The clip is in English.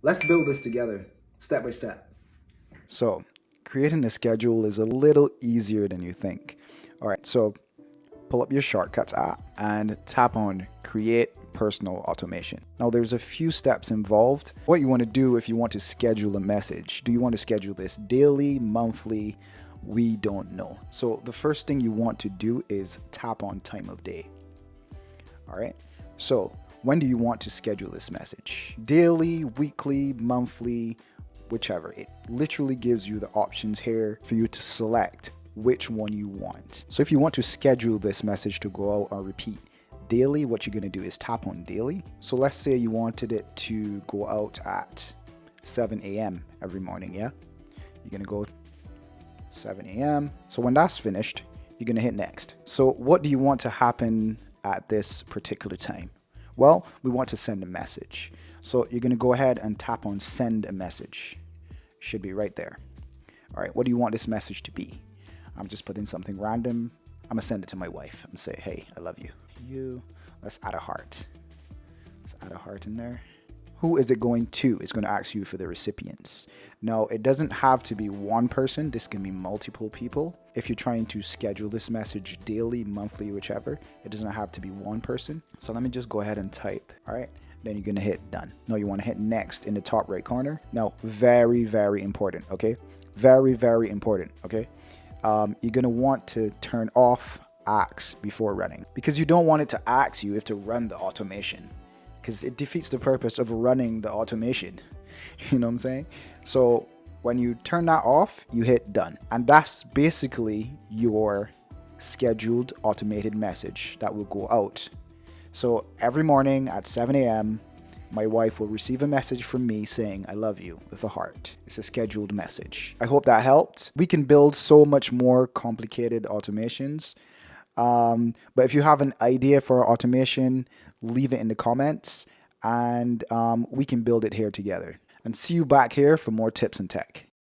Let's build this together, step by step. So, creating a schedule is a little easier than you think. All right, so pull up your Shortcuts app and tap on Create Personal Automation. Now, there's a few steps involved. What you want to do if you want to schedule a message. Do you want to schedule this daily, monthly? We don't know. So, the first thing you want to do is tap on time of day. All right, so when do you want to schedule this message? Daily, weekly, monthly, whichever. It literally gives you the options here for you to select which one you want. So if you want to schedule this message to go out or repeat daily, what you're going to do is tap on daily. So let's say you wanted it to go out at 7 a.m. every morning, yeah? You're going to go 7 a.m. So when that's finished, you're going to hit next. So what do you want to happen at this particular time? Well, we want to send a message. So you're going to go ahead and tap on send a message. Should be right there. All right, what do you want this message to be? I'm just putting something random. I'm gonna send it to my wife and say, hey, I love you. Let's add a heart. Let's add a heart in there. Who is it going to? It's going to ask you for the recipients. Now, it doesn't have to be one person. This can be multiple people. If you're trying to schedule this message daily, monthly, whichever, it doesn't have to be one person. So let me just go ahead and type. All right. Then you're going to hit done. Now you want to hit next in the top right corner. Now, very, very important. Okay. Very, very important. Okay. You're going to want to turn off ask before running, because you don't want it to ask you if to run the automation, because it defeats the purpose of running the automation. You know what I'm saying? So when you turn that off, you hit done. And that's basically your scheduled automated message that will go out. So every morning at 7 a.m., my wife will receive a message from me saying, I love you, with a heart. It's a scheduled message. I hope that helped. We can build so much more complicated automations. But if you have an idea for automation, leave it in the comments and we can build it here together. And see you back here for more tips and tech.